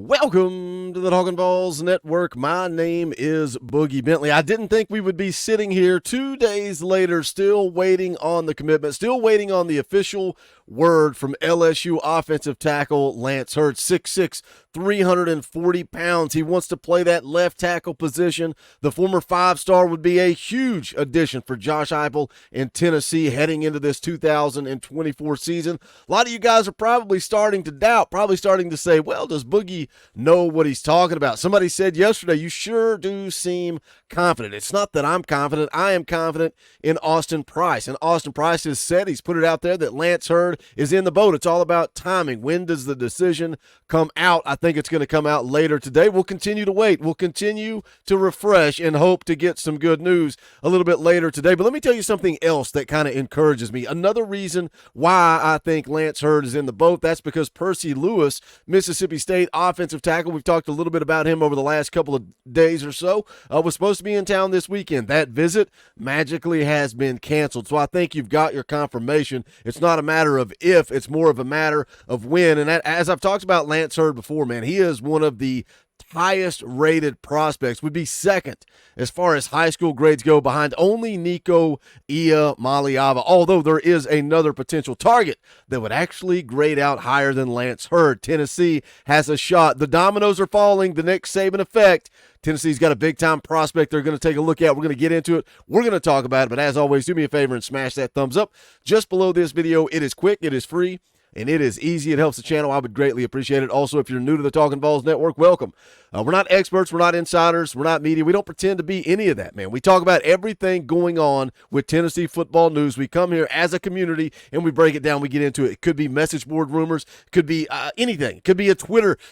Welcome to the Talkin VAWLS Network. My name is Boogie Bentley. I didn't think we would be sitting here 2 days later still waiting on the commitment, still waiting on the official word from LSU offensive tackle Lance Hurd, 6'6", 340 pounds. He wants to play that left tackle position. The former five-star would be a huge addition for Josh Heupel in Tennessee heading into this 2024 season. A lot of you guys are probably starting to doubt, probably starting to say, well, does Boogie know what he's talking about? Somebody said yesterday, you sure do seem confident. It's not that I'm confident. I am confident in Austin Price. And Austin Price has said, he's put it out there, that Lance Hurd is in the boat. It's all about timing. When does the decision come out? I think it's going to come out later today. We'll continue to wait. We'll continue to refresh and hope to get some good news a little bit later today. But let me tell you something else that kind of encourages me. Another reason why I think Lance Hurd is in the boat, that's because Percy Lewis, Mississippi State offensive tackle, we've talked a little bit about him over the last couple of days or so, was supposed to be in town this weekend. That visit magically has been canceled. So I think you've got your confirmation. It's not a matter of if, it's more of a matter of when. And that, as I've talked about Lance Hurd before, man, he is one of the highest rated prospects, would be second as far as high school grades go, behind only Nico Iamaleava, although there is another potential target that would actually grade out higher than Lance Hurd. Tennessee has a shot. The dominoes are falling, the Nick Saban effect. Tennessee's got a big-time prospect they're going to take a look at. We're going to get into it. We're going to talk about it, but as always, do me a favor and smash that thumbs up just below this video. It is quick, it is free, and it is easy. It helps the channel. I would greatly appreciate it. Also, if you're new to the Talkin VAWLS Network, welcome. We're not experts. We're not insiders. We're not media. We don't pretend to be any of that, man. We talk about everything going on with Tennessee football news. We come here as a community, and we break it down. We get into it. It could be message board rumors. It could be anything. It could be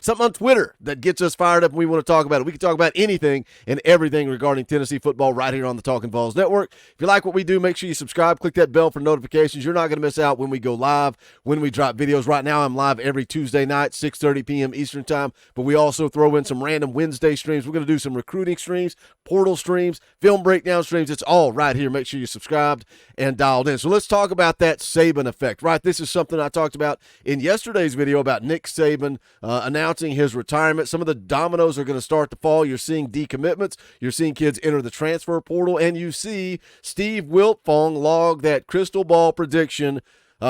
something on Twitter that gets us fired up, and we want to talk about it. We can talk about anything and everything regarding Tennessee football right here on the Talkin VAWLS Network. If you like what we do, make sure you subscribe. Click that bell for notifications. You're not going to miss out when we go live, when we drop videos. Right now, I'm live every Tuesday night, 6:30 p.m. Eastern time, but we also throw in some random Wednesday streams. We're going to do some recruiting streams, portal streams, film breakdown streams. It's all right here. Make sure you're subscribed and dialed in. So let's talk about that Saban effect, right? This is something I talked about in yesterday's video about Nick Saban announcing his retirement. Some of the dominoes are going to start to fall. You're seeing decommitments. You're seeing kids enter the transfer portal, and you see Steve Wiltfong log that crystal ball prediction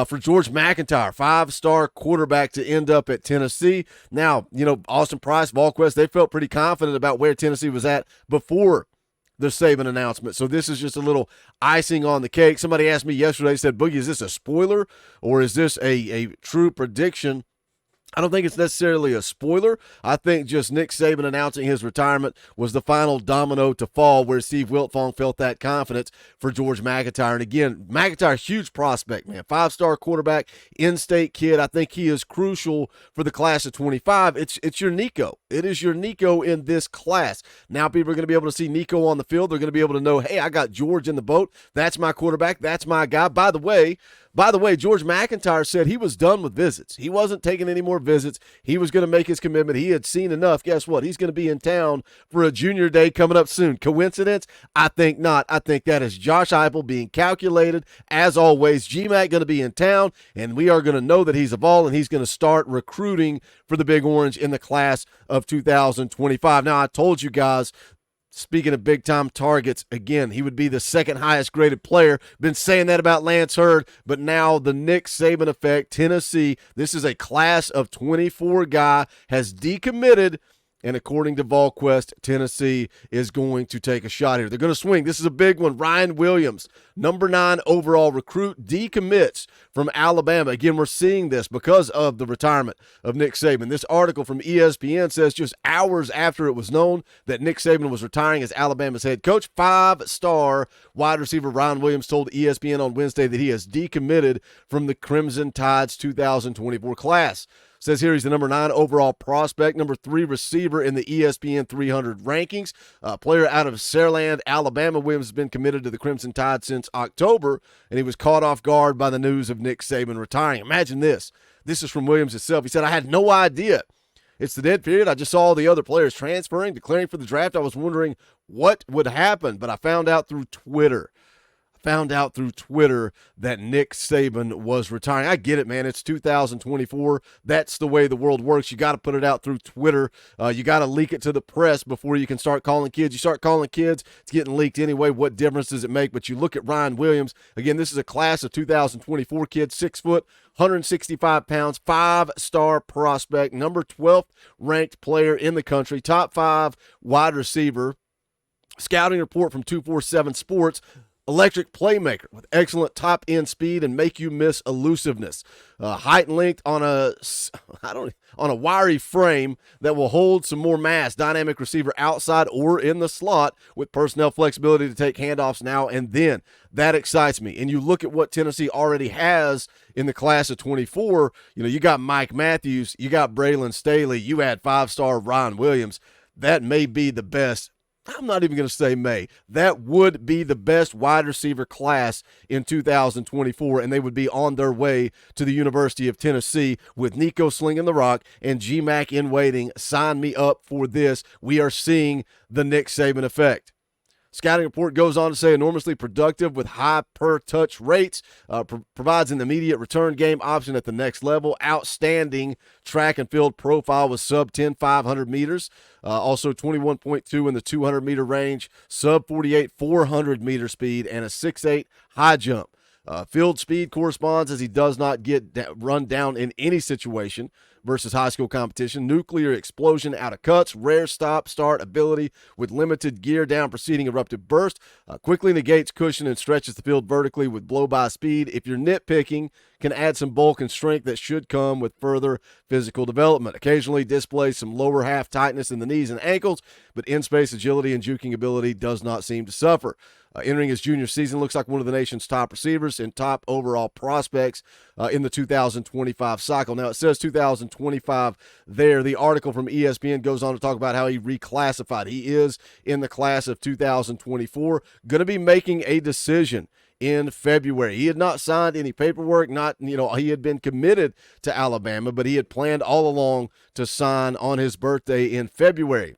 for George McIntyre, five-star quarterback to end up at Tennessee. Now, Austin Price, VolQuest, they felt pretty confident about where Tennessee was at before the Saban announcement. So this is just a little icing on the cake. Somebody asked me yesterday, said, Boogie, is this a spoiler or is this a true prediction? I don't think it's necessarily a spoiler. I think just Nick Saban announcing his retirement was the final domino to fall where Steve Wiltfong felt that confidence for George McIntyre. And again, McIntyre, huge prospect, man. Five-star quarterback, in-state kid. I think he is crucial for the class of 25. It's your Nico. It is your Nico in this class. Now people are going to be able to see Nico on the field. They're going to be able to know, hey, I got George in the boat. That's my quarterback. That's my guy. By the way, George McIntyre said he was done with visits. He wasn't taking any more visits. He was going to make his commitment. He had seen enough. Guess what? He's going to be in town for a junior day coming up soon. Coincidence? I think not. I think that is Josh Heupel being calculated. As always, GMAC going to be in town, and we are going to know that he's a Vol, and he's going to start recruiting for the Big Orange in the class of 2025. Now, I told you guys, speaking of big-time targets, again, he would be the second highest-graded player. Been saying that about Lance Hurd, but now the Nick Saban effect, Tennessee, this is a class of 24 guy, has decommitted, and according to VolQuest, Tennessee is going to take a shot here. They're going to swing. This is a big one. Ryan Williams, number 9 overall recruit, decommits from Alabama. Again, we're seeing this because of the retirement of Nick Saban. This article from ESPN says just hours after it was known that Nick Saban was retiring as Alabama's head coach, 5-star wide receiver Ryan Williams told ESPN on Wednesday that he has decommitted from the Crimson Tide's 2024 class. Says here he's the number 9 overall prospect, number 3 receiver in the ESPN 300 rankings. Player out of Saraland, Alabama. Williams has been committed to the Crimson Tide since October, and he was caught off guard by the news of Nick Saban retiring. Imagine this. This is from Williams himself. He said, I had no idea. It's the dead period. I just saw all the other players transferring, declaring for the draft. I was wondering what would happen, but I found out through Twitter. found out through Twitter that Nick Saban was retiring. I get it, man. It's 2024. That's the way the world works. You got to put it out through Twitter. You got to leak it to the press before you can start calling kids. You start calling kids, it's getting leaked anyway. What difference does it make? But you look at Ryan Williams. Again, this is a class of 2024 kids, 6 foot, 165 pounds, 5-star prospect, number 12th ranked player in the country, top 5 wide receiver. Scouting report from 247 Sports. Electric playmaker with excellent top-end speed and make-you-miss elusiveness. Height and length on a wiry frame that will hold some more mass. Dynamic receiver outside or in the slot with personnel flexibility to take handoffs now and then. That excites me. And you look at what Tennessee already has in the class of 24. You got Mike Matthews, you got Braylon Staley, you add 5-star Ryan Williams. That may be the best. I'm not even going to say may. That would be the best wide receiver class in 2024, and they would be on their way to the University of Tennessee with Nico slinging the rock and G-Mac in waiting. Sign me up for this. We are seeing the Nick Saban effect. Scouting report goes on to say enormously productive with high per-touch rates, provides an immediate return game option at the next level, outstanding track and field profile with sub-10 500 meters, also 21.2 in the 200-meter range, sub-48 400-meter speed, and a 6'8 high jump. Field speed corresponds as he does not get run down in any situation versus high school competition. Nuclear explosion out of cuts, rare stop-start ability with limited gear down preceding eruptive burst, quickly negates cushion and stretches the field vertically with blow-by speed. If you're nitpicking, can add some bulk and strength that should come with further physical development. Occasionally displays some lower half tightness in the knees and ankles, but in-space agility and juking ability does not seem to suffer. Entering his junior season, looks like one of the nation's top receivers and top overall prospects in the 2025 cycle. Now, it says 2025 there. The article from ESPN goes on to talk about how he reclassified. He is in the class of 2024, going to be making a decision in February. He had not signed any paperwork, he had been committed to Alabama, but he had planned all along to sign on his birthday in February.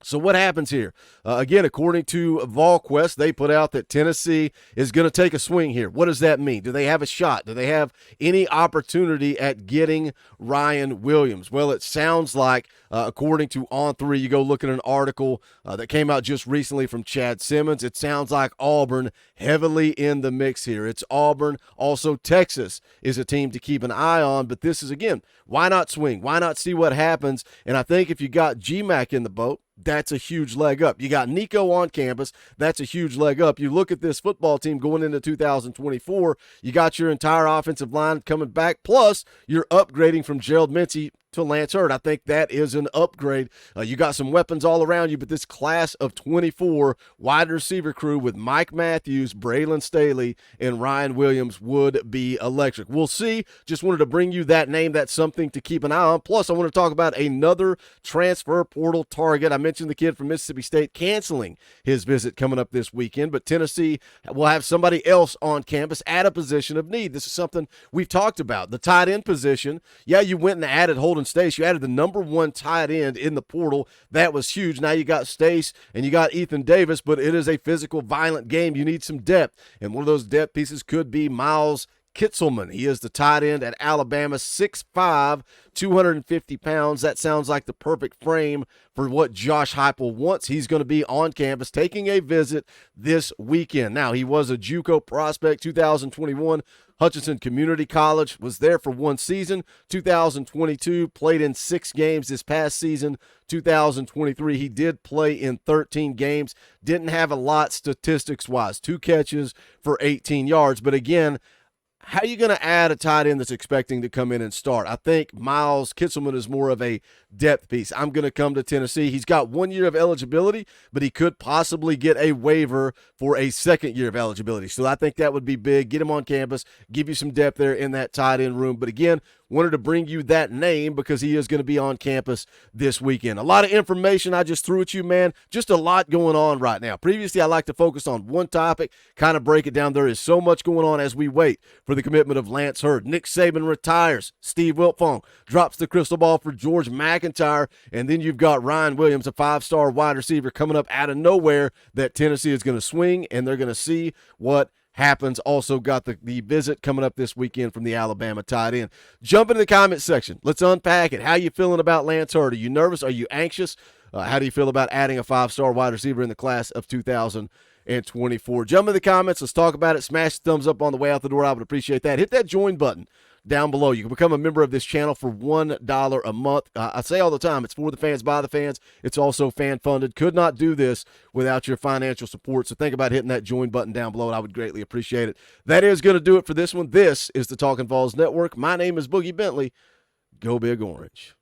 So what happens here? Again, according to VolQuest, they put out that Tennessee is going to take a swing here. What does that mean? Do they have a shot? Do they have any opportunity at getting Ryan Williams? Well, it sounds like, according to On3, you go look at an article that came out just recently from Chad Simmons. It sounds like Auburn heavily in the mix here. It's Auburn. Also, Texas is a team to keep an eye on. But this is, again, why not swing? Why not see what happens? And I think if you got G-Mac in the boat, that's a huge leg up. You got Nico on campus. That's a huge leg up. You look at this football team going into 2024, you got your entire offensive line coming back, plus you're upgrading from Gerald Mincey to Lance Hurd. I think that is an upgrade. You got some weapons all around you, but this class of 24 wide receiver crew with Mike Matthews, Braylon Staley, and Ryan Williams would be electric. We'll see. Just wanted to bring you that name. That's something to keep an eye on. Plus, I want to talk about another transfer portal target. I mentioned the kid from Mississippi State canceling his visit coming up this weekend, but Tennessee will have somebody else on campus at a position of need. This is something we've talked about. The tight end position, you went and added Holden Stace. You added the number 1 tight end in the portal. That was huge. Now you got Stace and you got Ethan Davis, but it is a physical, violent game. You need some depth, and one of those depth pieces could be Miles Kitselman. He is the tight end at Alabama, 6'5", 250 pounds. That sounds like the perfect frame for what Josh Heupel wants. He's going to be on campus taking a visit this weekend. Now, he was a JUCO prospect, 2021. Hutchinson Community College, was there for 1 season. 2022, played in 6 games this past season. 2023, he did play in 13 games. Didn't have a lot statistics-wise. 2 catches for 18 yards. But again, how are you going to add a tight end that's expecting to come in and start? I think Miles Kitselman is more of a depth piece. I'm going to come to Tennessee. He's got 1 year of eligibility, but he could possibly get a waiver for a 2nd year of eligibility. So I think that would be big. Get him on campus, give you some depth there in that tight end room. But again, wanted to bring you that name because he is going to be on campus this weekend. A lot of information I just threw at you, man. Just a lot going on right now. Previously, I like to focus on one topic, kind of break it down. There is so much going on as we wait for the commitment of Lance Hurd. Nick Saban retires. Steve Wiltfong drops the crystal ball for George McIntyre. And then you've got Ryan Williams, a 5-star wide receiver coming up out of nowhere that Tennessee is going to swing, and they're going to see what happens. Also got the visit coming up this weekend from the Alabama tight end. Jump into the comment section. Let's unpack it. How you feeling about Lance Hurd? Are you nervous? Are you anxious? How do you feel about adding a 5-star wide receiver in the class of 2024? Jump in the comments. Let's talk about it. Smash the thumbs up on the way out the door. I would appreciate that. Hit that join button down below. You can become a member of this channel for $1 a month. I say all the time, it's for the fans, by the fans. It's also fan-funded. Could not do this without your financial support, so think about hitting that join button down below, and I would greatly appreciate it. That is going to do it for this one. This is the Talkin VAWLS Network. My name is Boogie Bentley. Go Big Orange.